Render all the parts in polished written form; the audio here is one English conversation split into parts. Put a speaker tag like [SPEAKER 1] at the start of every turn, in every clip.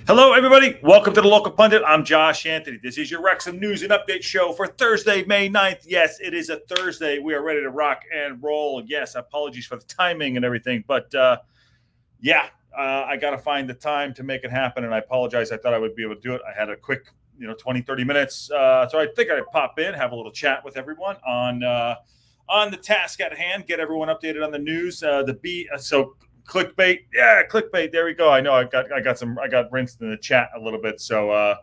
[SPEAKER 1] Hello, everybody. Welcome to the Local Pundit. I'm Josh Anthony. This is your Wrexham News and Update show for Thursday, May 9th. Yes, it is a Thursday. We are ready to rock and roll. Yes, apologies for the timing and everything, but I got to find the time to make it happen, and I apologize. I thought I would be able to do it. I had a quick, 20, 30 minutes, so I think I'd pop in, have a little chat with everyone on the task at hand, get everyone updated on the news. Clickbait. Yeah, clickbait. There we go. I know I got rinsed in the chat a little bit. So,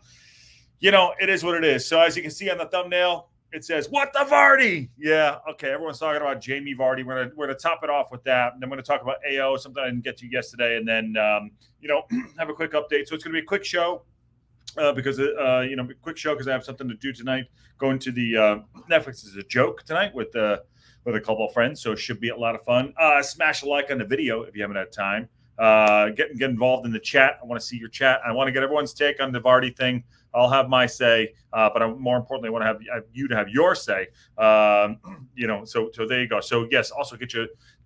[SPEAKER 1] it is what it is. So as you can see on the thumbnail, it says, "What the Vardy?" Yeah. Okay. Everyone's talking about Jamie Vardy. We're gonna top it off with that. And I'm going to talk about AO, something I didn't get to yesterday. And then, have a quick update. So it's going to be a quick show. Because I have something to do tonight. Going to the Netflix is a joke tonight with a couple of friends, so it should be a lot of fun. Smash a like on the video if you haven't had time. Get involved in the chat. I want to see your chat. I want to get everyone's take on the Vardy thing. I'll have my say, but more importantly, I want to have you to have your say. So there you go. So yes, also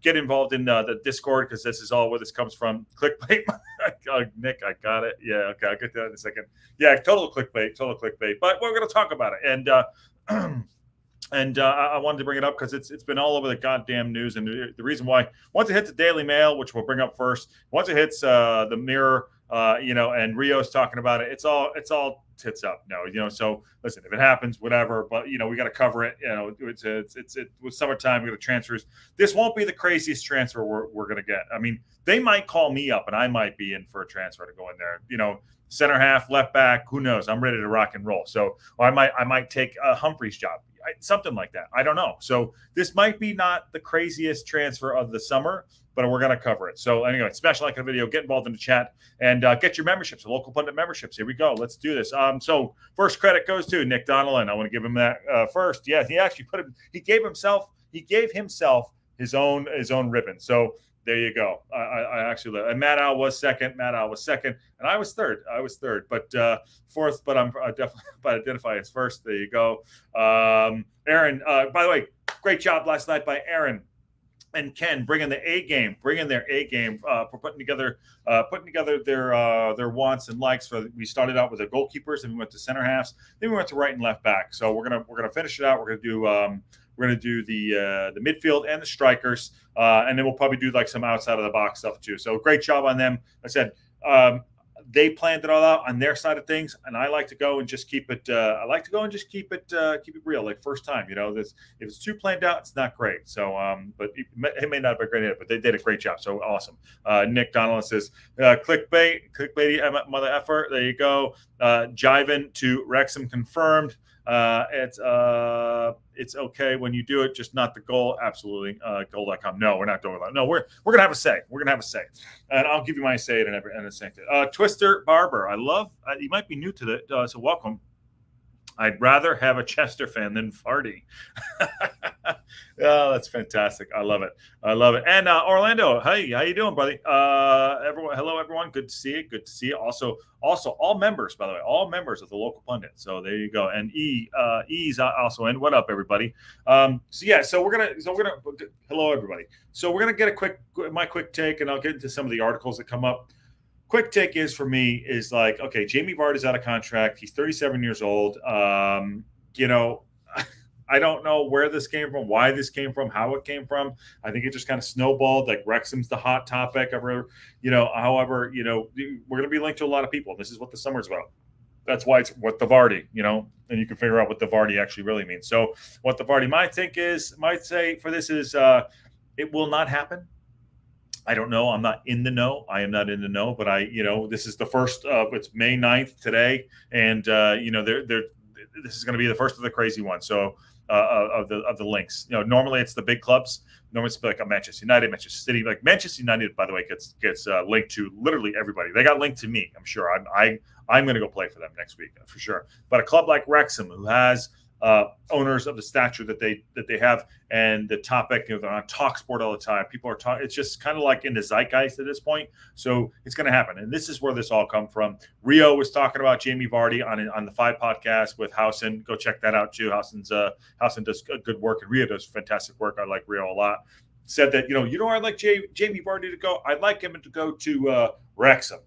[SPEAKER 1] get involved in the Discord, because this is all where this comes from. Clickbait. Nick, I got it. Yeah, okay, I'll get to that in a second. Yeah, total clickbait. But we're going to talk about it. And I wanted to bring it up because it's been all over the goddamn news. And the reason why, once it hits the Daily Mail, which we'll bring up first, once it hits the Mirror, and Rio's talking about it, it's all tits up. So listen, if it happens, whatever. But we got to cover it. It's with summertime, we got transfers. This won't be the craziest transfer we're going to get. I mean, they might call me up, and I might be in for a transfer to go in there. Center half, left back, who knows? I'm ready to rock and roll. So I might take Humphrey's job. Something like that. I don't know. So this might be not the craziest transfer of the summer, but we're going to cover it. So anyway, smash like the video, get involved in the chat, and get your memberships, Local Pundit memberships. Here we go. Let's do this. So first credit goes to Nick Donnellan. I want to give him that first. Yeah, he actually he gave himself his own ribbon. So there you go. I actually, and Matt Al was second, and I was third. But fourth. But I'm definitely identify as first. There you go. Aaron. By the way, great job last night by Aaron and Ken, bringing their A game for putting together their wants and likes. We started out with the goalkeepers, and we went to center halves, then we went to right and left back. So we're gonna finish it out. We're gonna do the midfield and the strikers, and then we'll probably do like some outside of the box stuff too. So great job on them. I said they planned it all out on their side of things, and I like to go and just keep it. Keep it real, like first time. If it's too planned out, it's not great. So, but it may not be great, but they did a great job. So awesome. Nick Donnellan says, clickbaity mother effer. There you go. Jiving to Wrexham confirmed. It's okay when you do it, just not the goal. Absolutely. Goal.com. No, we're not doing that. No, we're gonna have a say. And I'll give you my say in a second. Twister Barber. I love. You might be new to that, so welcome. I'd rather have a Chester fan than Vardy. Oh, that's fantastic. I love it. And Orlando, hey, how you doing, buddy? Hello, everyone. Good to see you. Also, all members, by the way, all members of the Local Pundit. So there you go. And E's also in. What up, everybody? So we're gonna. Hello, everybody. So we're gonna get my quick take, and I'll get into some of the articles that come up. Quick take is like, okay, Jamie Vardy's out of contract. He's 37 years old. I don't know where this came from, why this came from, how it came from. I think it just kind of snowballed. Like Wrexham's the hot topic. However, we're going to be linked to a lot of people. This is what the summer's about. That's why it's what the Vardy, and you can figure out what the Vardy actually really means. So what the Vardy might say for this is it will not happen. I don't know. I'm not in the know. I am not in the know, but this is the first. It's May 9th today, and this is going to be the first of the crazy ones. So of the links, normally it's the big clubs. Normally it's like a Manchester United, Manchester City. Like Manchester United, by the way, gets linked to literally everybody. They got linked to me. I'm sure. I'm going to go play for them next week for sure. But a club like Wrexham, who has owners of the stature that they have, and the topic, they're on TalkSport all the time. People are talking. It's just kind of like in the zeitgeist at this point. So it's going to happen, and this is where this all come from. Rio was talking about Jamie Vardy on the 5 podcast with Housen. Go check that out too. Housen does good work, and Rio does fantastic work. I like Rio a lot. said that, I'd like Jamie Vardy to go. I'd like him to go to Wrexham,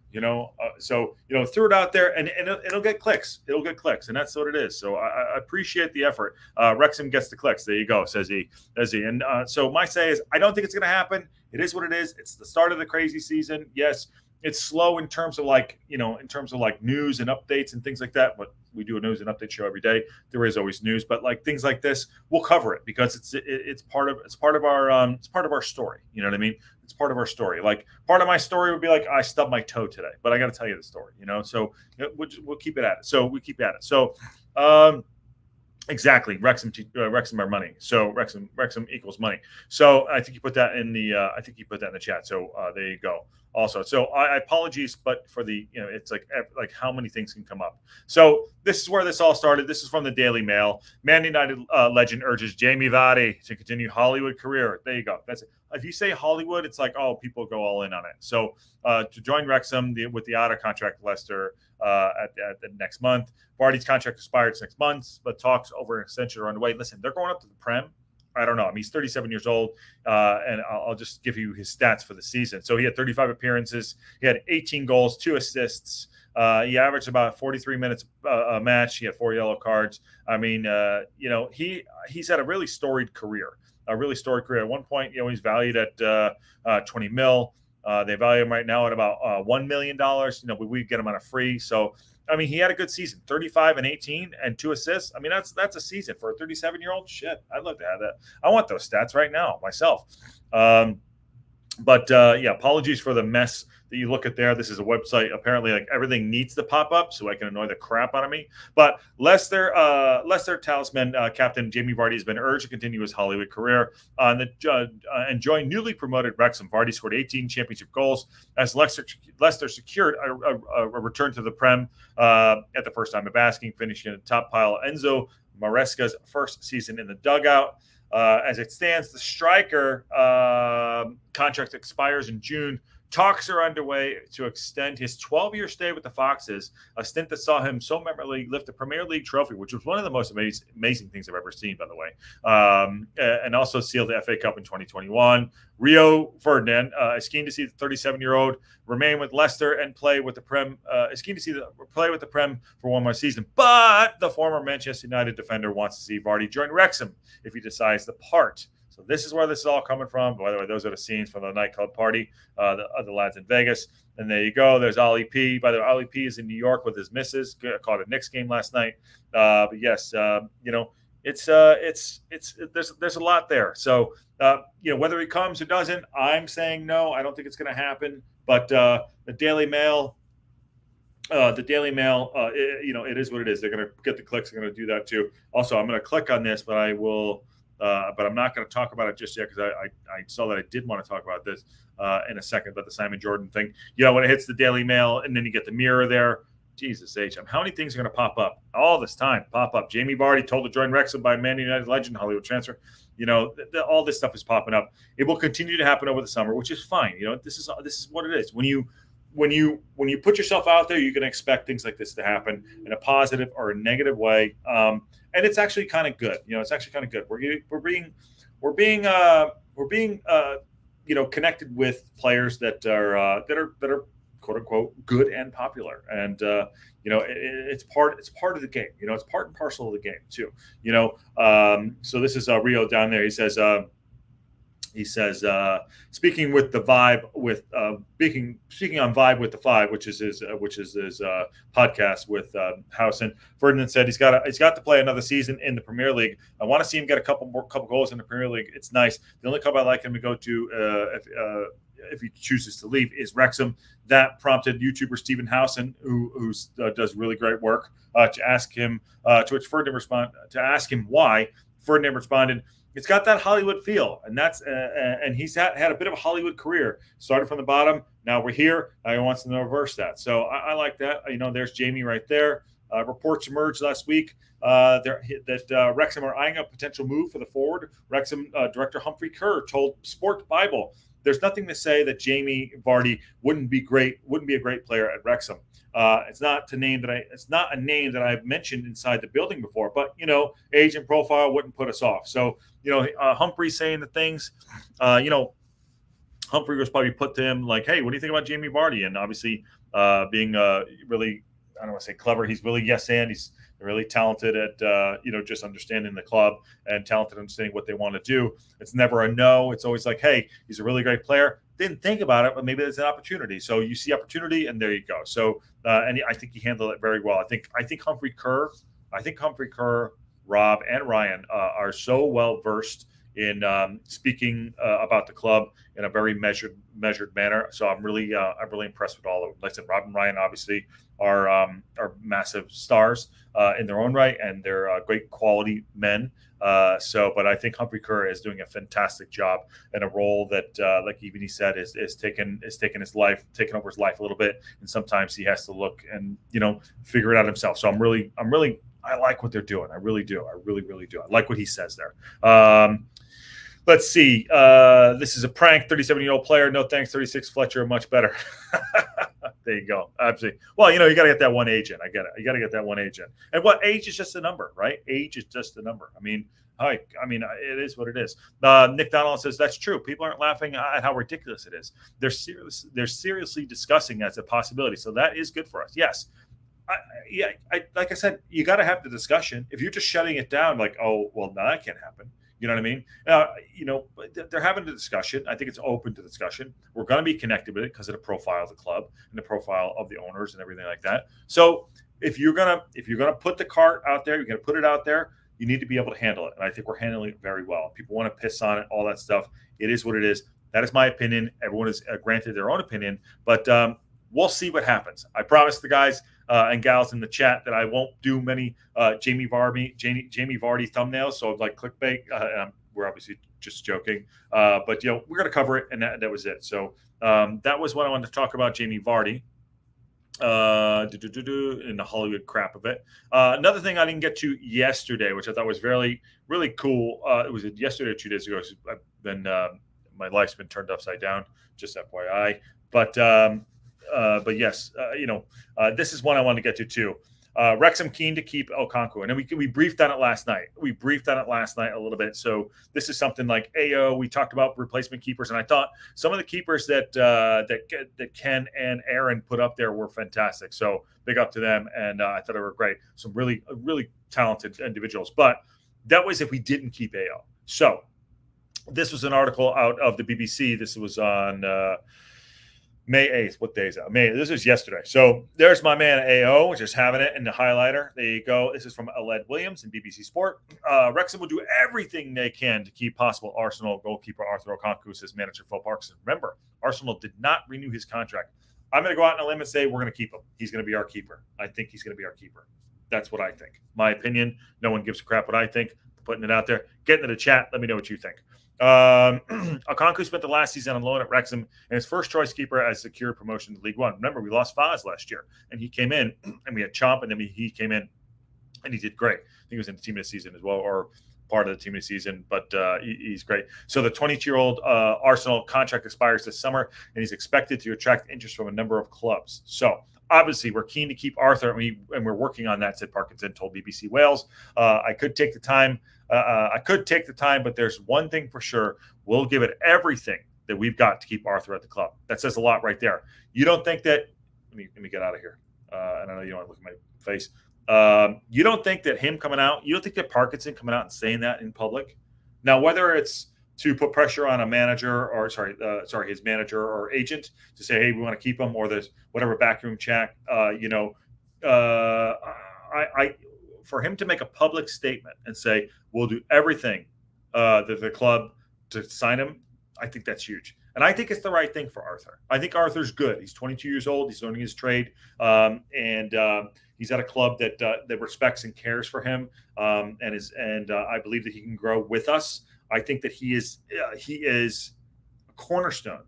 [SPEAKER 1] so, threw it out there and it'll get clicks. It'll get clicks. And that's what it is. So I appreciate the effort. Wrexham gets the clicks. There you go, says he. And so my say is, I don't think it's going to happen. It is what it is. It's the start of the crazy season. Yes, it's slow in terms of news and updates and things like that. But we do a news and update show every day. There is always news, but like things like this, we'll cover it because it's part of our story. You know what I mean? It's part of our story. Like part of my story would be like, I stubbed my toe today, but I got to tell you the story. So we'll keep it at it. So we keep at it. So exactly, Wrexham are money. So Wrexham equals money. So I think you put that in the chat. So there you go. Also, so I apologies, but for the it's like how many things can come up. So this is where this all started. This is from the Daily Mail. Man United legend urges Jamie Vardy to continue Hollywood career. There you go. That's it. If you say Hollywood, it's like, oh, people go all in on it. So to join Wrexham with the outer contract Leicester at the next month. Vardy's contract expires next month, but talks over an extension are underway. Listen, they're going up to the Prem. I don't know. I mean, he's 37 years old, and I'll just give you his stats for the season. So he had 35 appearances. He had 18 goals, 2 assists. He averaged about 43 minutes a match. He had 4 yellow cards. I mean, he's had a really storied career. At one point, he's valued at 20 mil. They value him right now at about $1 million. We get him on a free. So, I mean, he had a good season, 35 and 18 and 2 assists. I mean, that's a season for a 37-year-old. Shit, I'd love to have that. I want those stats right now myself. But apologies for the mess that you look at there. This is a website. Apparently, like everything needs to pop up so I can annoy the crap out of me. But Leicester talisman captain Jamie Vardy has been urged to continue his Hollywood career and join newly promoted Wrexham. Vardy scored 18 championship goals as Leicester secured a return to the Prem at the first time of asking, finishing in the top pile. Enzo Maresca's first season in the dugout. As it stands, the striker contract expires in June. Talks are underway to extend his 12-year stay with the Foxes, a stint that saw him so memorably lift the Premier League trophy, which was one of the most amazing things I've ever seen, by the way, and also sealed the FA Cup in 2021. Rio Ferdinand is keen to see the 37-year-old remain with Leicester and play with the Prem. Play with the Prem for one more season, but the former Manchester United defender wants to see Vardy join Wrexham if he decides to part. So this is where this is all coming from. By the way, those are the scenes from the nightclub party, the other lads in Vegas. And there you go. There's Ollie P. By the way, Ollie P is in New York with his missus. Caught a Knicks game last night. But yes, it's there's a lot there. So whether he comes or doesn't, I'm saying no. I don't think it's going to happen. But the Daily Mail. It is what it is. They're going to get the clicks. They're going to do that too. Also, I'm going to click on this, but I will. But I'm not going to talk about it just yet because I saw that I did want to talk about this in a second. But the Simon Jordan thing, when it hits the Daily Mail and then you get the Mirror there, Jesus H, how many things are going to pop up all this time? Pop up. Jamie Vardy told to join Wrexham by Man United legend, Hollywood transfer. All this stuff is popping up. It will continue to happen over the summer, which is fine. This is what it is. When you put yourself out there, you can expect things like this to happen in a positive or a negative way. And it's actually kind of good. It's actually kind of good. We're being connected with players that are quote unquote good and popular. And it's part of the game. It's part and parcel of the game too. So this is Rio down there. He says, speaking with the Vibe with speaking on Vibe with the Five, which is his podcast with Howson. Ferdinand said he's got to play another season in the Premier League. I want to see him get a couple goals in the Premier League. It's nice. The only club I like him to go to if he chooses to leave is Wrexham. That prompted YouTuber Stephen Howson, who does really great work, to ask him to which Ferdinand to ask him why. Ferdinand responded, it's got that Hollywood feel, and that's and he's had a bit of a Hollywood career. Started from the bottom, now we're here. Now he wants to reverse that. So I like that. There's Jamie right there. Reports emerged last week that Wrexham are eyeing a potential move for the forward. Wrexham director Humphrey Kerr told Sport Bible there's nothing to say that Jamie Vardy wouldn't be a great player at Wrexham. It's not a name that I've mentioned inside the building before, but age and profile wouldn't put us off. So Humphrey saying the things, Humphrey was probably put to him like, hey, what do you think about Jamie Vardy? And obviously being really, I don't want to say clever, he's really yes and he's really talented at just understanding the club and talented understanding what they want to do. It's never a no. It's always like, hey, he's a really great player. Didn't think about it, but maybe there's an opportunity. So you see opportunity, and there you go. So and I think he handled it very well. I think Humphrey Kerr, Rob, and Ryan are so well versed in speaking about the club in a very measured manner. So I'm really impressed with all of them. Like I said, Rob and Ryan obviously are massive stars in their own right, and they're great quality men. But I think Humphrey Kerr is doing a fantastic job in a role that, like even he said, is taking over his life a little bit, and sometimes he has to look and figure it out himself. So I like what they're doing. I really do. I really do. I like what he says there. Let's see. This is a prank. 37-year-old player. No thanks. 36 Fletcher. Much better. There you go. Absolutely. Well, you got to get that one agent. I get it. You got to get that one agent. And what age is just a number, right? Age is just a number. It is what it is. Nick Donald says that's true. People aren't laughing at how ridiculous it is. They're seriously discussing as a possibility. So that is good for us. Yes. Like I said, you got to have the discussion. If you're just shutting it down, like, oh, well, no, that can't happen. You know what I mean? They're having the discussion. I think it's open to discussion. We're going to be connected with it because of the profile of the club and the profile of the owners and everything like that. So if you're gonna put the cart out there, you're gonna put it out there. You need to be able to handle it, and I think we're handling it very well. People want to piss on it, all that stuff. It is what it is. That is my opinion. Everyone is granted their own opinion, but we'll see what happens. I promise the guys and gals in the chat that I won't do many Jamie Vardy thumbnails. So like clickbait, we're obviously just joking, but we're going to cover it, and that was it. So that was what I wanted to talk about, Jamie Vardy. In the Hollywood crap of it. Another thing I didn't get to yesterday, which I thought was really, really cool. It was yesterday or 2 days ago. I've been my life's been turned upside down. Just FYI. But yes, this is one I want to get to too. Wrexham keen to keep Okonkwo, and we briefed on it last night. A little bit. So this is something like AO. We talked about replacement keepers, and I thought some of the keepers that Ken and Aaron put up there were fantastic. So big up to them, and I thought they were great. Some really, really talented individuals. But that was if we didn't keep AO. So this was an article out of the BBC. This was on May 8th. What day is that? This was yesterday. So there's my man AO, just having it in the highlighter. There you go. This is from Aled Williams in BBC Sport. Wrexham will do everything they can to keep possible Arsenal goalkeeper Arthur Okonkwo, says manager Phil Parkinson. Remember, Arsenal did not renew his contract. I'm going to go out on a limb and say we're going to keep him. He's going to be our keeper. I think he's going to be our keeper. That's what I think. My opinion. No one gives a crap what I think. Putting it out there. Get into the chat. Let me know what you think. Okonkwo spent the last season on loan at Wrexham, and his first choice keeper has secured promotion to League One. Remember, we lost Faz last year, and he came in, and we had Chomp, and then he came in, and he did great. I think he was in the team of the season as well, or part of the team of the season, but he's great. So the 22-year-old Arsenal contract expires this summer, and he's expected to attract interest from a number of clubs. So obviously, we're keen to keep Arthur, and we're working on that, said Parkinson, told BBC Wales. I could take the time, but there's one thing for sure. We'll give it everything that we've got to keep Arthur at the club. That says a lot right there. You don't think that – let me get out of here. I don't know. You don't want to look at my face. You don't think that him coming out – you don't think that Parkinson coming out and saying that in public? Now, whether it's to put pressure on a manager or his manager or agent to say, hey, we want to keep him, or this whatever backroom chat, for him to make a public statement and say, we'll do everything that the club to sign him, I think that's huge. And I think it's the right thing for Arthur. I think Arthur's good. He's 22 years old. He's learning his trade. And he's at a club that respects and cares for him. And I believe that he can grow with us. I think that he is a cornerstone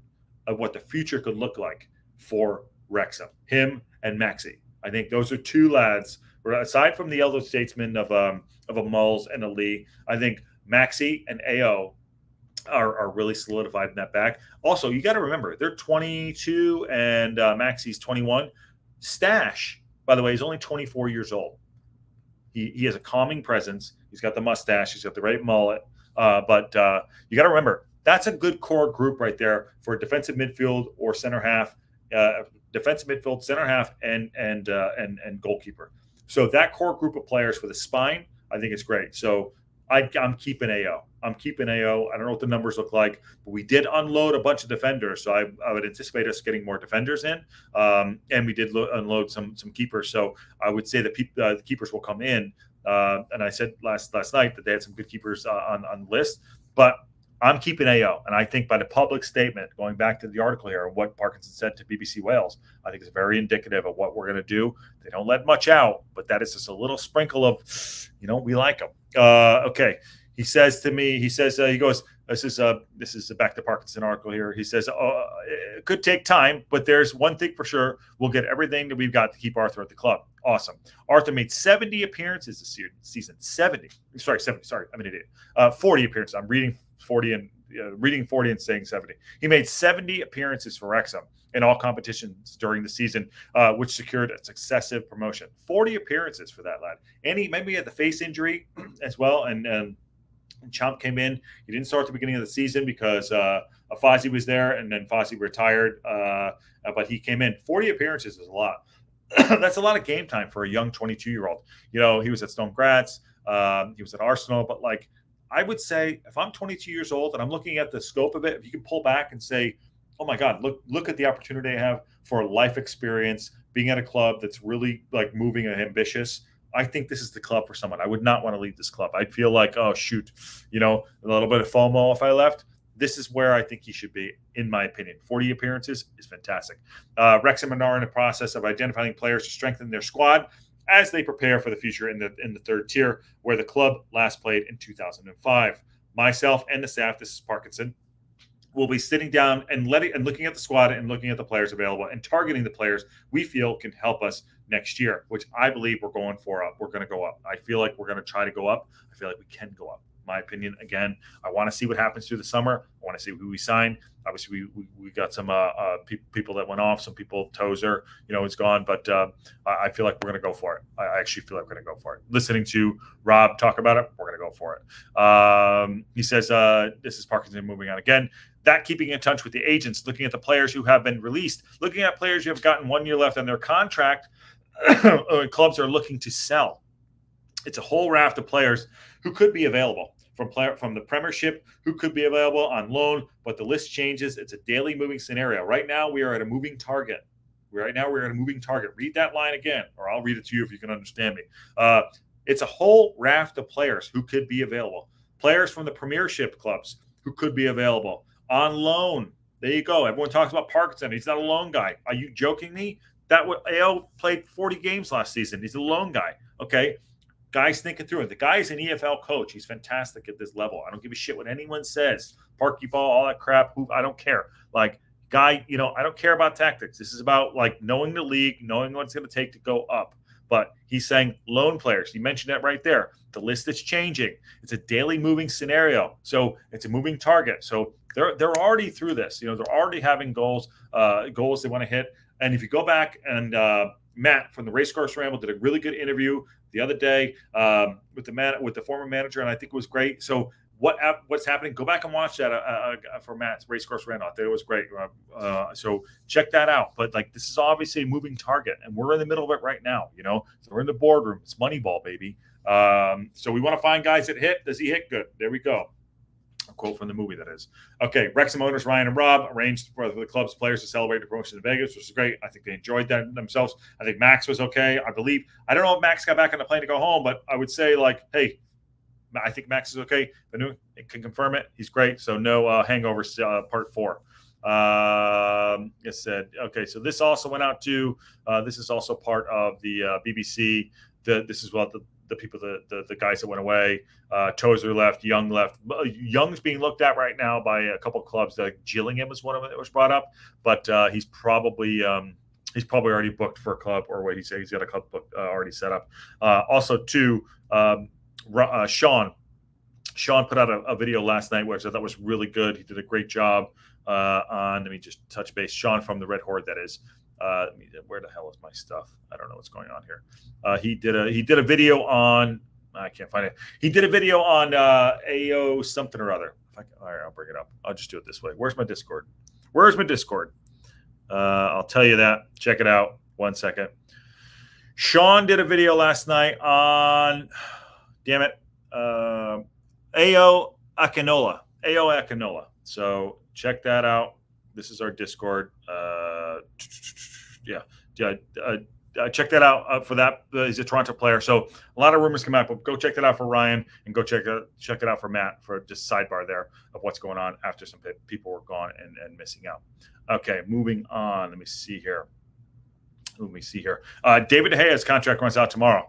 [SPEAKER 1] of what the future could look like for Wrexham. Him and Maxi. I think those are two lads. Aside from the elder statesmen of a Mulls and a Lee, I think Maxi and AO are really solidified in that back. Also, you got to remember they're 22 and Maxi's 21. Stash, by the way, is only 24 years old. He has a calming presence. He's got the mustache. He's got the right mullet. But you got to remember that's a good core group right there for defensive midfield or center half, defensive midfield, center half, and goalkeeper. So that core group of players for the spine, I think it's great. So I'm keeping AO. I'm keeping AO. I don't know what the numbers look like, but we did unload a bunch of defenders. So I would anticipate us getting more defenders in. And we did unload some keepers. So I would say that the keepers will come in. And I said last night that they had some good keepers on the list. But I'm keeping AO. And I think by the public statement, going back to the article here, what Parkinson said to BBC Wales, I think it's very indicative of what we're going to do. They don't let much out, but that is just a little sprinkle of, we like them. Okay. He says to me, he goes, this is back to Parkinson article here. He says, it could take time, but there's one thing for sure. We'll get everything that we've got to keep Arthur at the club. Awesome. Arthur made 70 appearances this season. 70. Sorry, I'm an idiot. 40 appearances. I'm reading 40 and saying 70. He made 70 appearances for Wrexham in all competitions during the season, which secured a successive promotion. 40 appearances for that lad. And he had the face injury as well. And Chomp came in. He didn't start at the beginning of the season because Fozzie was there, and then Fozzie retired. But he came in. 40 appearances is a lot. That's a lot of game time for a young 22-year-old. He was at Stone Graz. He was at Arsenal. But, I would say if I'm 22 years old and I'm looking at the scope of it, if you can pull back and say, oh, my God, look at the opportunity I have for a life experience, being at a club that's really, moving and ambitious, I think this is the club for someone. I would not want to leave this club. I'd feel like, oh, shoot, a little bit of FOMO if I left. This is where I think he should be, in my opinion. 40 appearances is fantastic. Wrexham are in the process of identifying players to strengthen their squad as they prepare for the future in the third tier, where the club last played in 2005. Myself and the staff, this is Parkinson, will be sitting down and looking at the squad and looking at the players available and targeting the players we feel can help us next year, which I believe we're going for. We're going to go up. I feel like we're going to try to go up. I feel like we can go up. My opinion, again, I want to see what happens through the summer. I want to see who we sign. Obviously, we got some people that went off. Some people, Tozer, is gone. But I feel like we're going to go for it. I actually feel like we're going to go for it. Listening to Rob talk about it, we're going to go for it. He says, this is Parkinson moving on again. That keeping in touch with the agents, looking at the players who have been released, looking at players who have gotten 1 year left on their contract, clubs are looking to sell. It's a whole raft of players who could be available from the Premiership, who could be available on loan, but the list changes. It's a daily moving scenario. Right now, we are at a moving target. We're at a moving target. Read that line again, or I'll read it to you if you can understand me. It's a whole raft of players who could be available. Players from the Premiership clubs who could be available on loan. There you go. Everyone talks about Parkinson. He's not a loan guy. Are you joking me? AO played 40 games last season. He's a loan guy. Okay. Guys thinking through it. The guy is an EFL coach. He's fantastic at this level. I don't give a shit what anyone says. Parky ball, all that crap. I don't care. Guy, I don't care about tactics. This is about knowing the league, knowing what it's going to take to go up. But he's saying loan players. You mentioned that right there. The list is changing. It's a daily moving scenario. So it's a moving target. So they're already through this. They're already having goals they want to hit. And if you go back and Matt from the Racecourse Ramble did a really good interview the other day with the former manager, and I think it was great. So what's happening? Go back and watch that for Matt's Racecourse Ramble. I think it was great. So check that out. But this is obviously a moving target, and we're in the middle of it right now. So we're in the boardroom. It's Moneyball, baby. So we want to find guys that hit. Does he hit good? There we go. A quote from the movie, that is. Okay, Wrexham owners Ryan and Rob arranged for the club's players to celebrate the promotion in Vegas, which is great. I think they enjoyed that themselves. I think Max was okay. I don't know if Max got back on the plane to go home, but I would say, hey, I think Max is okay. Banu can confirm it. He's great. So no hangovers, part 4. It said, okay, so this also went out to, this is also part of the BBC. This is what the people, the guys that went away. Tozer left, Young left. Young's being looked at right now by a couple of clubs. Gillingham was one of them that was brought up, but he's probably already booked for a club, or what he said, he's got a club book already set up. Also, too, Sean Sean put out a video last night, which I thought was really good. He did a great job let me just touch base. Sean from the Red Horde, that is. Where the hell is my stuff? I don't know what's going on here. He did a video on, I can't find it. He did a video on AO something or other. All right, I'll bring it up. I'll just do it this way. Where's my Discord? I'll tell you that. Check it out. 1 second. Sean did a video last night on, damn it, AO Akinola. So check that out. This is our Discord. Check that out for that. He's a Toronto player. So a lot of rumors come out, but go check that out for Ryan and go check it out for Matt for just sidebar there of what's going on after some people were gone and missing out. Okay, moving on. Let me see here. David De Gea's contract runs out tomorrow.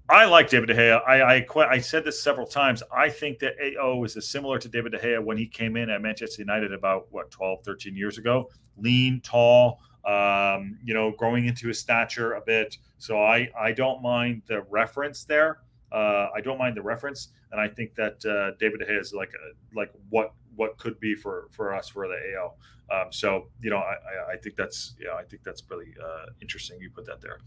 [SPEAKER 1] I like David De Gea. I said this several times. I think that AO is similar to David De Gea when he came in at Manchester United about 12, 13 years ago. Lean, tall, growing into his stature a bit. So I don't mind the reference there. And I think that David De Gea is like what could be for us for the AO. I think that's really interesting. You put that there.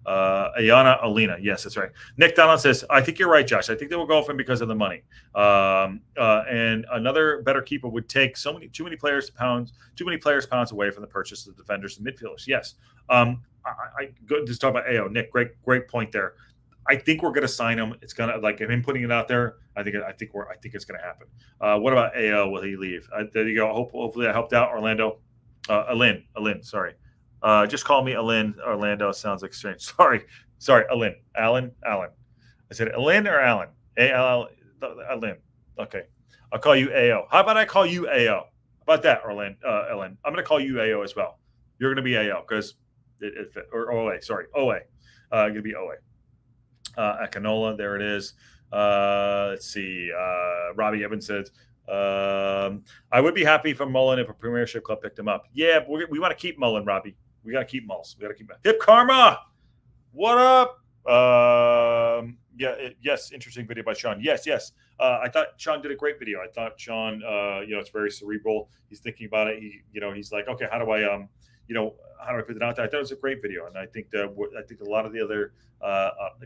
[SPEAKER 1] Ayana Alina, yes, that's right. Nick Donald says, I think you're right, Josh. I think they will go for him because of the money. And another better keeper would take too many players pounds away from the purchase of the defenders and midfielders. Yes. I go just talk about AO. Nick, great point there. I think we're going to sign him. It's going to, like him putting it out there. I think it's going to happen. What about AO? Will he leave? There you go. Hopefully I helped out. Orlando, Alin. Sorry. Just call me Alin. Orlando sounds like strange. Sorry. Alin. Alan. I said Alin or Alan. Alin. Okay. I'll call you AO. How about I call you AO? How about that, Alin? I'm going to call you AO as well. You're going to be AO because or OA. Sorry, OA. Going to be OA. Akinola, there it is. Let's see. Robbie Evans says, I would be happy for Mullen if a Premiership club picked him up. Yeah, but we want to keep Mullen, Robbie. We got to keep Mulls. We got to keep him. Hip Karma. What up? Yes. Interesting video by Sean. Yes. I thought Sean did a great video. I thought Sean, it's very cerebral. He's thinking about it. He's like, okay, how do I put it out there? I thought it was a great video, and I think a lot of the other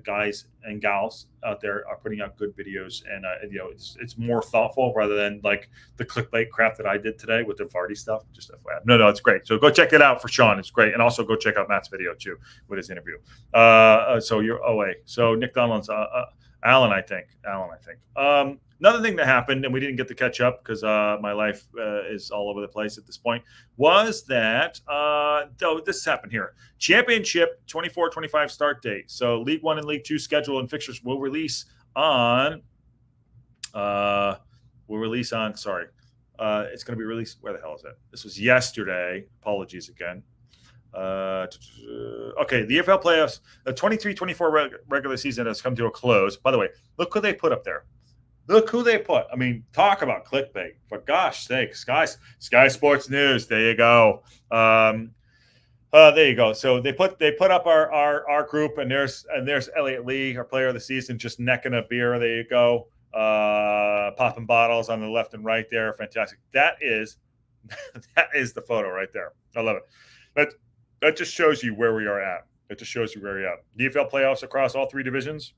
[SPEAKER 1] guys and gals out there are putting out good videos, and it's more thoughtful rather than like the clickbait crap that I did today with the Vardy stuff. Just FYI. No, it's great. So go check it out for Sean. It's great, and also go check out Matt's video too with his interview. So you're OA. So Nick Donald's Alan, I think. Another thing that happened, and we didn't get to catch up because my life is all over the place at this point, was that this happened here. Championship 24-25 start date. So League One and League Two schedule and fixtures will release on. It's going to be released. Where the hell is it? This was yesterday. Apologies again. Okay, the EFL playoffs, the 23-24 regular season has come to a close. By the way, look who they put up there. I mean, talk about clickbait. For gosh sake, Sky Sports News. There you go. There you go. So they put up our group, and there's Elliot Lee, our player of the season, just necking a beer. There you go. Popping bottles on the left and right there. Fantastic. That is the photo right there. I love it. That just shows you where we are at. The EFL playoffs across all three divisions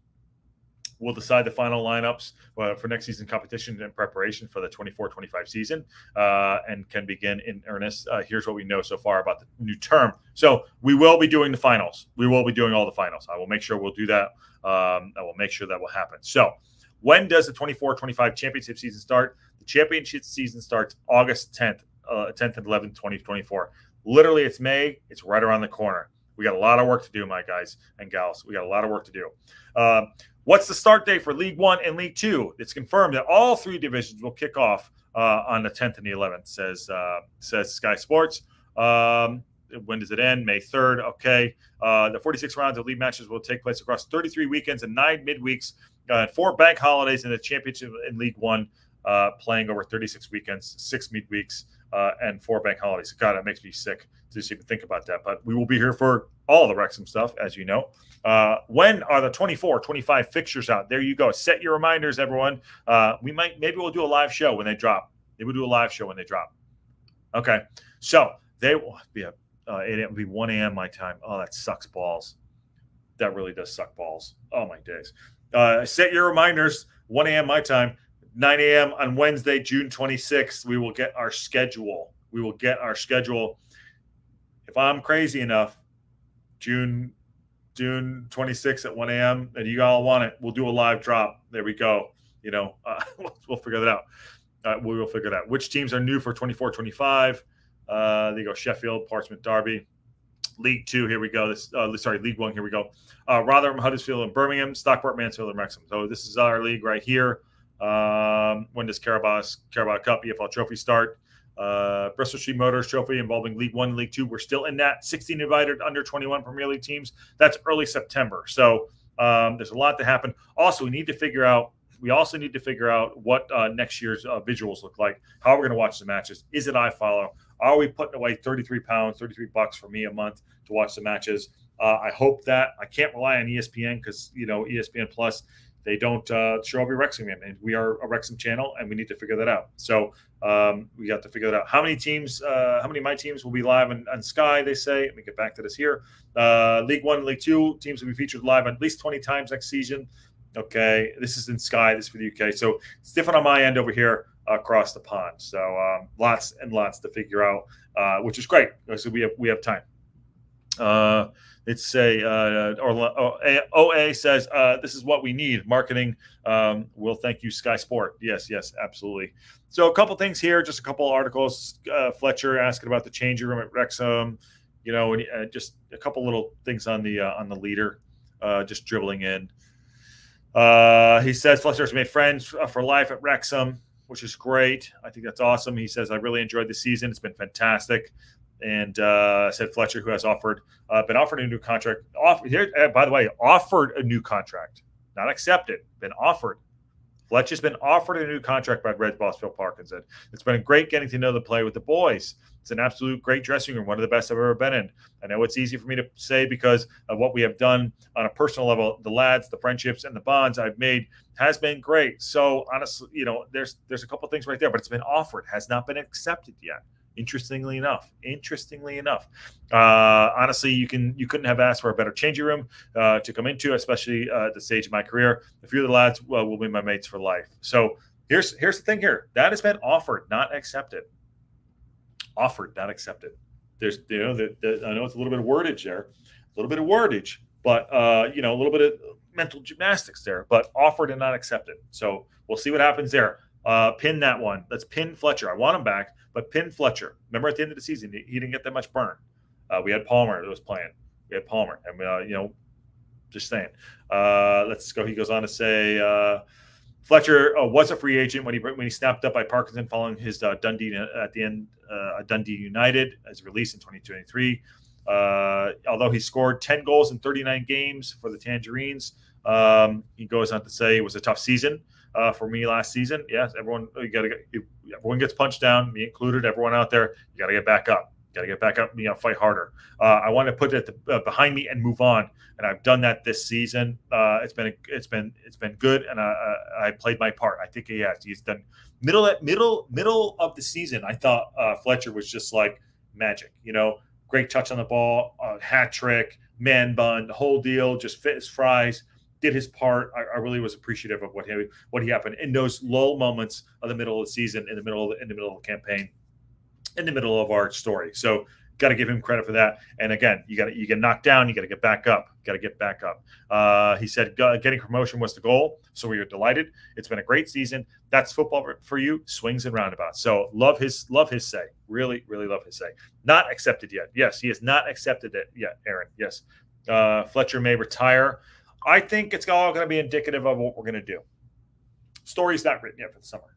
[SPEAKER 1] will decide the final lineups for next season competition in preparation for the 24-25 season and can begin in earnest. Here's what we know so far about the new term. So we will be doing the finals. We will be doing all the finals. I will make sure we'll do that. I will make sure that will happen. So when does the 24-25 championship season start? The championship season starts August 10th and 11th, 2024. Literally, it's May. It's right around the corner. We got a lot of work to do, my guys and gals. We got a lot of work to do. What's the start date for League One and League Two? It's confirmed that all three divisions will kick off on the 10th and the 11th, says Sky Sports. When does it end? May 3rd. Okay. The 46 rounds of league matches will take place across 33 weekends and 9 midweeks, 4 bank holidays in the championship in League One, playing over 36 weekends, 6 midweeks, and 4 bank holidays. God, that makes me sick to just even think about that. But we will be here for all the Wrexham stuff, as you know. When are the 24-25 fixtures out? There you go. Set your reminders, everyone. Maybe we'll do a live show when they drop. Maybe we'll do a live show when they drop. Okay. So they will be it'll be 1 a.m. my time. Oh, that sucks balls. That really does suck balls. Oh, my days. Set your reminders, 1 a.m. my time, 9 a.m. on Wednesday, June 26th. We will get our schedule. If I'm crazy enough, June 26th at 1 a.m. and you all want it, we'll do a live drop. There we go. We'll figure that out. We will figure it out. Which teams are new for 24-25? There you go. Sheffield, Portsmouth, Derby. League 2, here we go. League 1, here we go. Rotherham, Huddersfield, and Birmingham. Stockport, Mansfield, and Wrexham. So this is our league right here. When does Carabao Cup EFL Trophy start? Bristol Street Motors Trophy involving League 1 and League 2. We're still in that. 16 invited under 21 Premier League teams. That's early September. So there's a lot to happen. Also, we also need to figure out what next year's visuals look like. How are we going to watch the matches? Is it iFollow? Are we putting away $33 for me a month to watch the matches? I hope that. I can't rely on ESPN because, ESPN Plus, they don't show every Wrexham game. And we are a Wrexham channel, and we need to figure that out. So we got to figure that out. How many of my teams will be live on Sky, they say? Let me get back to this here. League 1 and League 2 teams will be featured live at least 20 times next season. Okay, this is in Sky. This is for the UK. So it's different on my end over here across the pond. So lots and lots to figure out, which is great. So we have time. It's OA says this is what we need. Marketing. Will thank you, Sky Sport. Yes, absolutely. So a couple things here, just a couple articles. Fletcher asking about the changing room at Wrexham. And just a couple little things on the leader, just dribbling in. He says Fletcher's made friends for life at Wrexham, which is great. I think that's awesome. He says, I really enjoyed the season. It's been fantastic. And said Fletcher, who has been offered a new contract. By the way, offered a new contract, not accepted, been offered. Fletcher's been offered a new contract by Red Boss Phil Parkinson. It's been great getting to know the play with the boys. It's an absolute great dressing room, one of the best I've ever been in. I know it's easy for me to say because of what we have done on a personal level. The lads, the friendships, and the bonds I've made has been great. So honestly, there's a couple things right there, but it's been offered, has not been accepted yet. Interestingly enough, honestly, you couldn't have asked for a better changing room to come into, especially at the stage of my career. A few of the lads will be my mates for life. So here's the thing here. That has been offered, not accepted. Offered, not accepted. There's, I know it's a little bit of wordage there, but a little bit of mental gymnastics there, but offered and not accepted. So we'll see what happens there. Pin that one. Let's pin Fletcher. I want him back, but pin Fletcher. Remember at the end of the season, he didn't get that much burn. We had Palmer that was playing. And just saying. Let's go. He goes on to say Fletcher was a free agent when he snapped up by Parkinson following his Dundee United as released in 2023. Although he scored 10 goals in 39 games for the Tangerines, he goes on to say it was a tough season. For me last season, yes, everyone gets punched down, me included. Everyone out there, you got to get back up. Fight harder. I want to put it behind me and move on, and I've done that this season. It's been good, and I played my part. I think he has. He's done middle of the season. I thought Fletcher was just like magic. Great touch on the ball, hat trick, man bun, the whole deal. Just fit his fries. Did his part. I really was appreciative of what happened in those lull moments of the middle of the season, in the middle of the campaign, in the middle of our story. So got to give him credit for that. And again, you get knocked down, you got to get back up. He said getting promotion was the goal, so we are delighted. It's been a great season. That's football for you. Swings and roundabouts. So love his say. Really, really love his say. Not accepted yet. Yes, he has not accepted it yet. Aaron. Yes. Fletcher may retire. I think it's all going to be indicative of what we're going to do. Story's not written yet for the summer.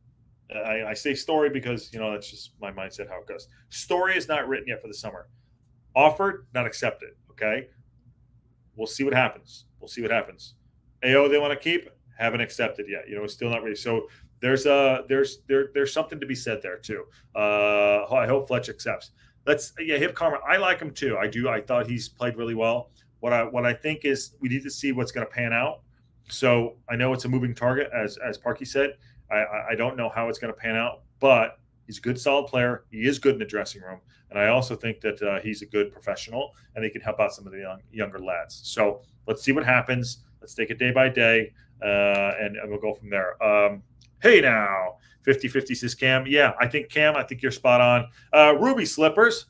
[SPEAKER 1] I say story because, that's just my mindset, how it goes. Story is not written yet for the summer. Offered, not accepted, okay? We'll see what happens. AO they want to keep, haven't accepted yet. Still not ready. So there's something to be said there, too. I hope Fletch accepts. Hip Karma. I like him too. I do. I thought he's played really well. What I think is we need to see what's going to pan out. So I know it's a moving target, as Parky said. I don't know how it's going to pan out, but he's a good, solid player. He is good in the dressing room, and I also think that he's a good professional, and he can help out some of the younger lads. So let's see what happens. Let's take it day by day, and we'll go from there. Hey now, 50-50 says Cam. Yeah, I think Cam. I think you're spot on. Ruby Slippers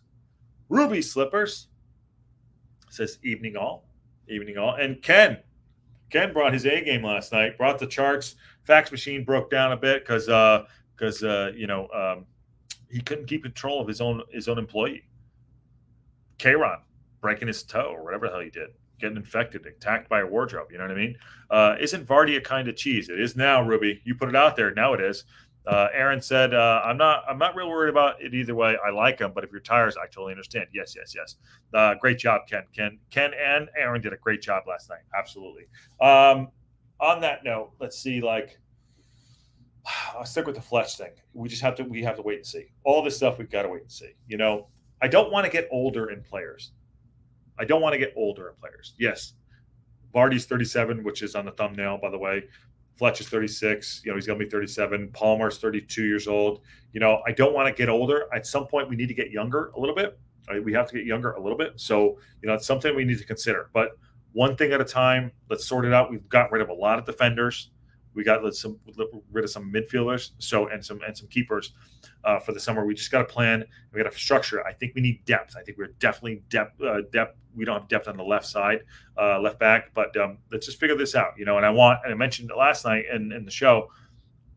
[SPEAKER 1] says evening all, and Ken brought his A game last night. Brought the charts. Fax machine broke down a bit because he couldn't keep control of his own employee. Kron breaking his toe or whatever the hell he did, getting infected, attacked by a wardrobe. You know what I mean? Isn't Vardy a kind of cheese? It is now, Ruby. You put it out there. Now it is. Aaron said, I'm not real worried about it either way. I like him, but if you're tired, I totally understand. Yes. Great job, Ken. Ken and Aaron did a great job last night. Absolutely. On that note, let's see, I'll stick with the Fletch thing. We have to wait and see. All this stuff we've got to wait and see. I don't want to get older in players. Yes. Vardy's 37, which is on the thumbnail, by the way. Fletch is 36. He's going to be 37. Palmer's 32 years old. I don't want to get older. At some point, we need to get younger a little bit. We have to get younger a little bit. So, it's something we need to consider. But one thing at a time, let's sort it out. We've got rid of a lot of defenders. We got rid of some midfielders, and some keepers for the summer. We just got a plan. We got a structure. I think we need depth. I think we're definitely depth. We don't have depth on the left side, left back. But let's just figure this out. And I mentioned it last night in the show.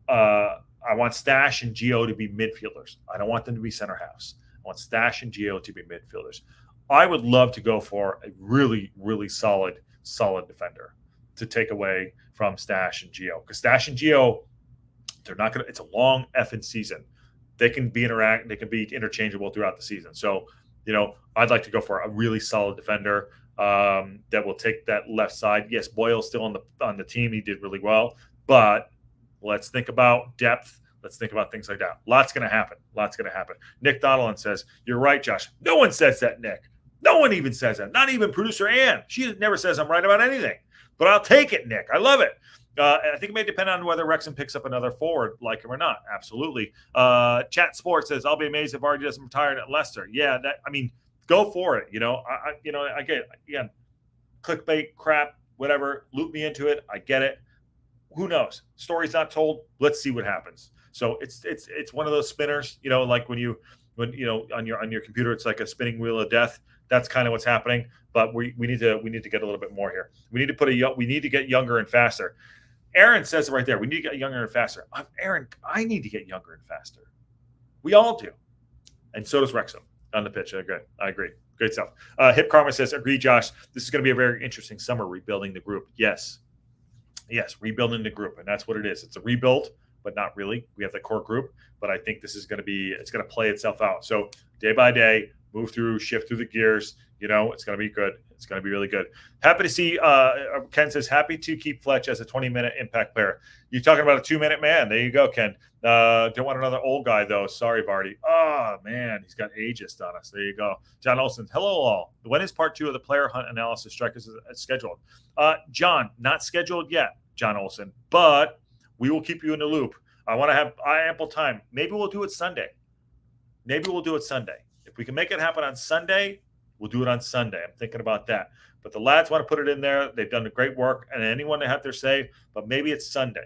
[SPEAKER 1] I want Stash and Gio to be midfielders. I don't want them to be center halves. I want Stash and Gio to be midfielders. I would love to go for a really, really solid defender to take away from Stash and Gio, because Stash and Gio, they're not gonna. It's a long effing season. They can be interchangeable throughout the season. So, I'd like to go for a really solid defender that will take that left side. Yes, Boyle's still on the team. He did really well, but let's think about depth. Let's think about things like that. Lots going to happen. Nick Donaldson says, "You're right, Josh." No one says that, Nick. No one even says that. Not even producer Ann. She never says I'm right about anything. But I'll take it, Nick. I love it. I think it may depend on whether Wrexham picks up another forward like him or not. Absolutely. Chat Sports says, "I'll be amazed if Vardy doesn't retire at Leicester." Yeah, go for it. I get it. Again, clickbait crap, whatever. Loop me into it. I get it. Who knows? Story's not told. Let's see what happens. So it's one of those spinners. Like when on your computer, it's like a spinning wheel of death. That's kind of what's happening. But we need to get a little bit more here. We need to get younger and faster. Aaron says it right there. We need to get younger and faster. Aaron, I need to get younger and faster. We all do. And so does Wrexham on the pitch. I agree. Great stuff. Hip Karma says, "Agree, Josh. This is going to be a very interesting summer rebuilding the group." Yes, rebuilding the group. And that's what it is. It's a rebuild, but not really. We have the core group. But I think this is going to play itself out. So day by day, shift through the gears. It's going to be good. It's going to be really good. Happy to see, Ken says, happy to keep Fletch as a 20-minute impact player. You're talking about a 2-minute man. There you go, Ken. Don't want another old guy, though. Sorry, Vardy. Oh, man, he's got ageist on us. There you go. John Olson, hello, all. When is part 2 of the player hunt analysis strikers scheduled? John, not scheduled yet, John Olson, but we will keep you in the loop. I want to have ample time. Maybe we'll do it Sunday. If we can make it happen on Sunday, we'll do it on Sunday. I'm thinking about that. But the lads want to put it in there. They've done great work, and anyone that have their say, but maybe it's Sunday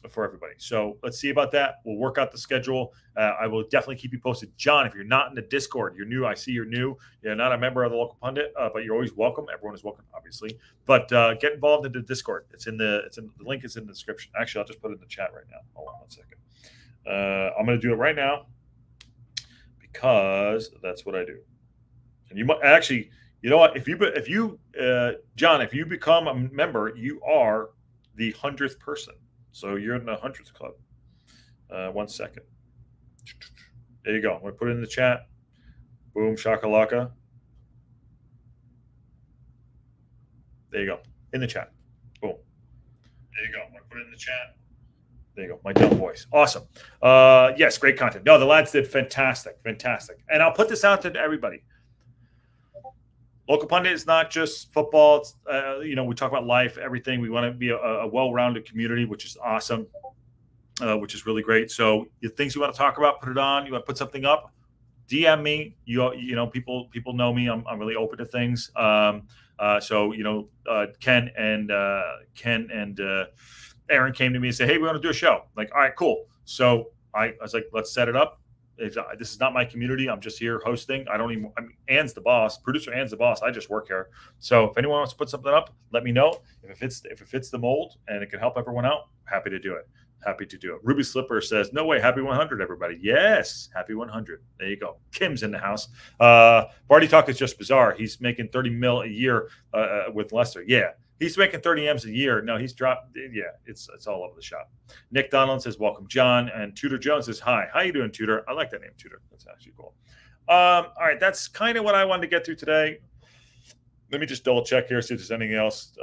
[SPEAKER 1] for everybody. So let's see about that. We'll work out the schedule. I will definitely keep you posted. John, if you're not in the Discord, you're new. I see you're new. You're not a member of the local pundit, but you're always welcome. Everyone is welcome, obviously. But get involved in the Discord. The link is in the description. Actually, I'll just put it in the chat right now. Hold on one second. I'm going to do it right now because that's what I do. And you might actually, you know what? If you John, if you become a member, you are the 100th person. So you're in the 100th club. 1 second. There you go. I'm going to put it in the chat. Boom, shakalaka. There you go. In the chat. Boom. There you go. I'm going to put it in the chat. There you go. My dumb voice. Awesome. Yes, great content. No, the lads did fantastic. And I'll put this out to everybody. Local Pundit is not just football. It's, we talk about life, everything. We want to be a well-rounded community, which is awesome, which is really great. So the things you want to talk about, put it on. You want to put something up, DM me. People know me. I'm really open to things. Ken and Aaron came to me and said, "Hey, we want to do a show." Like, all right, cool. So I was like, let's set it up. This is not my community. I'm just here hosting. Ann's the boss. Producer Ann's the boss. I just work here. So if anyone wants to put something up, let me know. If it fits the mold and it can help everyone out, happy to do it. Ruby Slipper says, "No way, happy 100, everybody." Yes, happy 100. There you go. Kim's in the house. Vardy talk is just bizarre. He's making 30 mil a year with Leicester. Yeah, he's making 30 M's a year. No, he's dropped. Yeah, it's all over the shop. Nick Donald says, "Welcome, John." And Tudor Jones says, "Hi. How you doing, Tudor?" I like that name, Tudor. That's actually cool. All right, that's kind of what I wanted to get through today. Let me just double check here, see if there's anything else.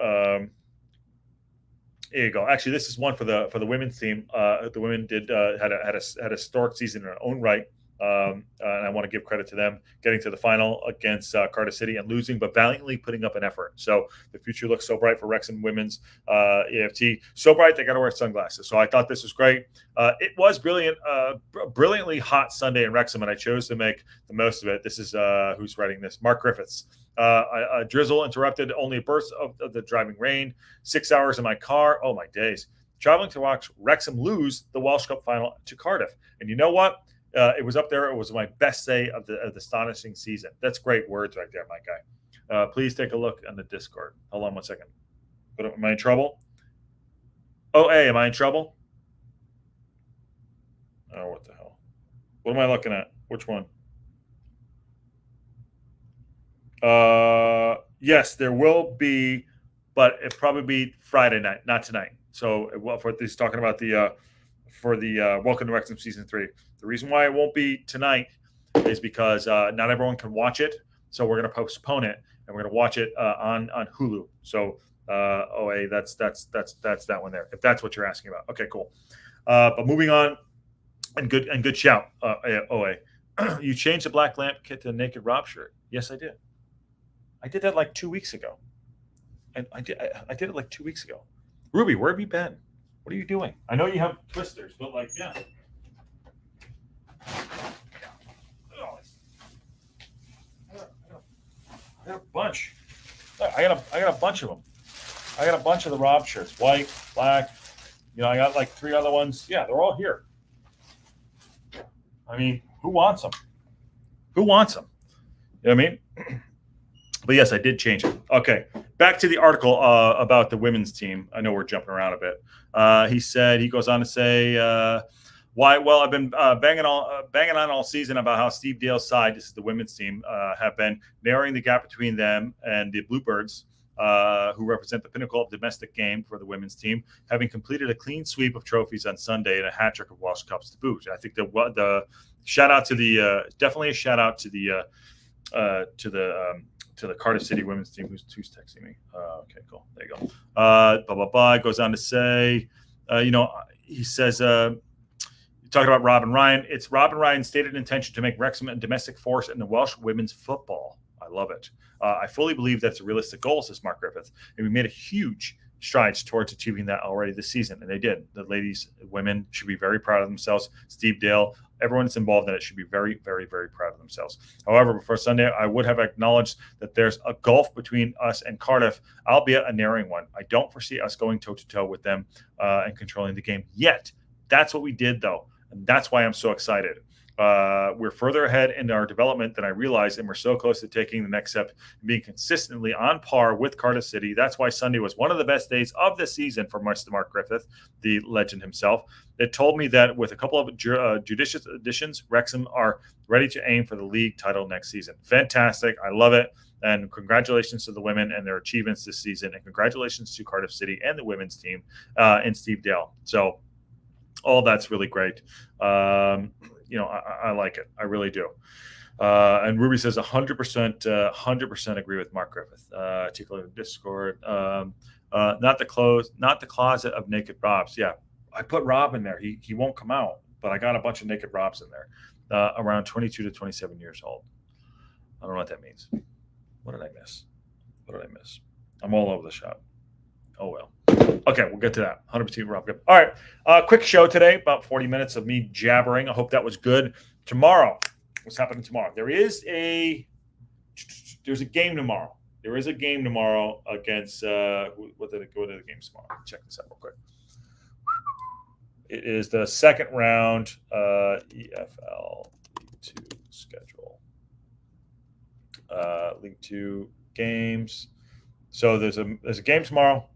[SPEAKER 1] There you go. Actually, this is one for the women's team. The women had a historic season in their own right, and I want to give credit to them getting to the final against Cardiff City and losing, but valiantly putting up an effort. So the future looks so bright for Wrexham women's AFT. So bright they got to wear sunglasses. So I thought this was great. It was brilliant, brilliantly hot Sunday in Wrexham, and I chose to make the most of it. This is who's writing this, Mark Griffiths. A drizzle interrupted only a burst of the driving rain. 6 hours in my car. Oh, my days. Traveling to watch Wrexham lose the Welsh Cup final to Cardiff. And you know what? It was up there. It was my best day of the astonishing season. That's great words right there, my guy. Please take a look on the Discord. Hold on one second. But am I in trouble? Oh, hey, am I in trouble? Oh, what the hell? What am I looking at? Which one? Yes, there will be, but it probably be Friday night, not tonight. So, for this talking about the Welcome to Wrexham season 3. The reason why it won't be tonight is because not everyone can watch it. So we're going to postpone it, and we're going to watch it on Hulu. So, that's that one there. If that's what you're asking about, okay, cool. But moving on, and good shout, OA. You changed the black lamp kit to the Naked Rob shirt. Yes, I did. I did that like 2 weeks ago. And I did it like 2 weeks ago. Ruby, where have you been? What are you doing? I know you have twisters, but like, yeah. I got a bunch. I got a bunch of them. I got a bunch of the Rob shirts. White, black. I got like 3 other ones. Yeah, they're all here. I mean, who wants them? You know what I mean? But yes, I did change it. Okay, back to the article about the women's team. I know we're jumping around a bit. He goes on to say, why? Well, I've been banging on all season about how Steve Dale's side, this is the women's team, have been narrowing the gap between them and the Bluebirds, who represent the pinnacle of domestic game for the women's team, having completed a clean sweep of trophies on Sunday and a hat trick of Welsh Cups to boot. I think the shout out to definitely a shout out to the Cardiff City women's team who's texting me. Okay, cool. There you go. Goes on to say, he says, talking about Rob and Ryan. It's Rob and Ryan's stated intention to make Wrexham a domestic force in the Welsh women's football. I love it. I fully believe that's a realistic goal, says Mark Griffith. And we made a huge strides towards achieving that already this season. And they did. The women should be very proud of themselves. Steve Dale, everyone that's involved in it should be very, very, very proud of themselves. However, before Sunday, I would have acknowledged that there's a gulf between us and Cardiff, albeit a narrowing one. I don't foresee us going toe-to-toe with them and controlling the game yet. That's what we did, though. And that's why I'm so excited. We're further ahead in our development than I realized, and we're so close to taking the next step and being consistently on par with Cardiff City. That's why Sunday was one of the best days of the season for Mr. Mark Griffith, the legend himself. It told me that with a couple of judicious additions, Wrexham are ready to aim for the league title next season. Fantastic. I love it. And congratulations to the women and their achievements this season. And congratulations to Cardiff City and the women's team and Steve Dale. So all that's really great. I like it. I really do. And Ruby says 100% agree with Mark Griffith. Particularly in Discord. Not the closet of naked Robs. Yeah. I put Rob in there. He won't come out, but I got a bunch of naked Robs in there, around 22 to 27 years old. I don't know what that means. What did I miss? I'm all over the shop. Oh, well. Okay, we'll get to that. 100% Rob. Good. All right. Quick show today, about 40 minutes of me jabbering. I hope that was good. Tomorrow, what's happening tomorrow? There's a game tomorrow. There is a game tomorrow against what did it go to the game tomorrow? Check this out real quick. It is the second round EFL League 2 schedule. League 2 games. So there's a game tomorrow.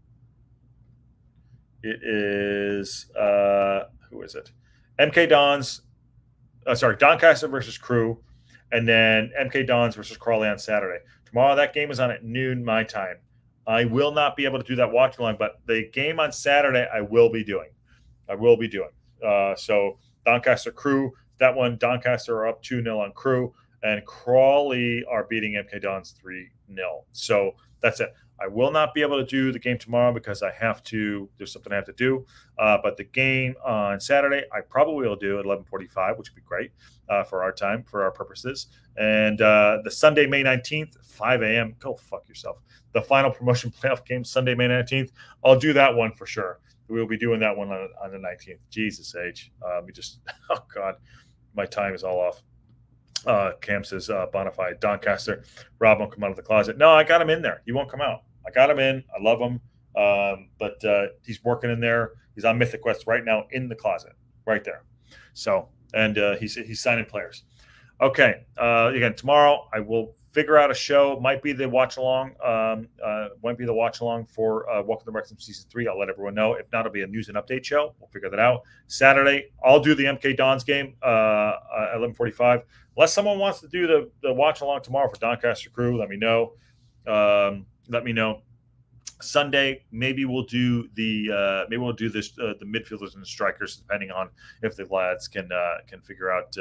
[SPEAKER 1] It is who is it? MK Dons. Doncaster versus Crew, and then MK Dons versus Crawley on Saturday. Tomorrow that game is on at noon my time. I will not be able to do that watch along, but the game on Saturday I will be doing. So Doncaster Crew, that one, Doncaster are up 2-0 on Crew, and Crawley are beating MK Dons 3-0. So that's it. I will not be able to do the game tomorrow because there's something I have to do. But the game on Saturday, I probably will do at 11:45, which would be great for our time, for our purposes. And the Sunday, May 19th, 5 a.m., go fuck yourself. The final promotion playoff game, Sunday, May 19th, I'll do that one for sure. We'll be doing that one on the 19th. Jesus H. Oh God, my time is all off. Cam says, Bonafide, Doncaster, Rob won't come out of the closet. No, I got him in there. He won't come out. I got him in. I love him. But he's working in there. He's on Mythic Quest right now in the closet, right there. So, and he's signing players. Okay. Again, tomorrow I will figure out a show. Might be the watch along. For Welcome to Wrexham Season 3. I'll let everyone know. If not, it'll be a news and update show. We'll figure that out. Saturday, I'll do the MK Dons game at 11:45. Unless someone wants to do the watch along tomorrow for Doncaster Crew, let me know. Sunday, maybe we'll do the midfielders and the strikers, depending on if the lads can figure out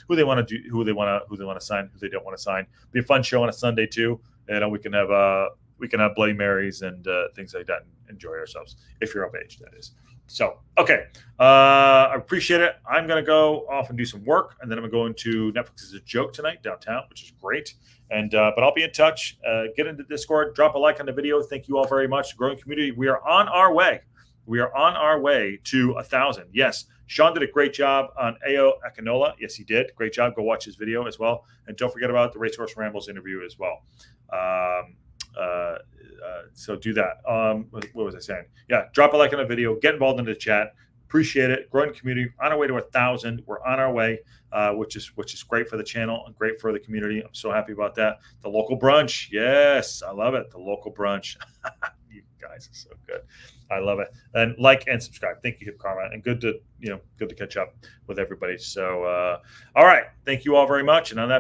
[SPEAKER 1] who they want to sign, who they don't want to sign. Be a fun show on a Sunday too. We can have Bloody Marys and things like that and enjoy ourselves if you're of age, that is. So, okay. I appreciate it. I'm going to go off and do some work, and then I'm going to Netflix's A Joke tonight downtown, which is great. And but I'll be in touch. Get into Discord. Drop a like on the video. Thank you all very much. Growing community. We are on our way. To 1,000. Yes. Sean did a great job on Ao Akinola. Yes, he did. Great job. Go watch his video as well. And don't forget about the Racehorse Rambles interview as well. So do that. What was I saying? Yeah, drop a like on the video. Get involved in the chat. Appreciate it. Growing community. On our way to 1,000. We're on our way, which is great for the channel and great for the community. I'm so happy about that. The local brunch. Yes, I love it. The local brunch. You guys are so good. I love it. And like and subscribe. Thank you, Hip Karma. And good to catch up with everybody. So, all right. Thank you all very much. And on that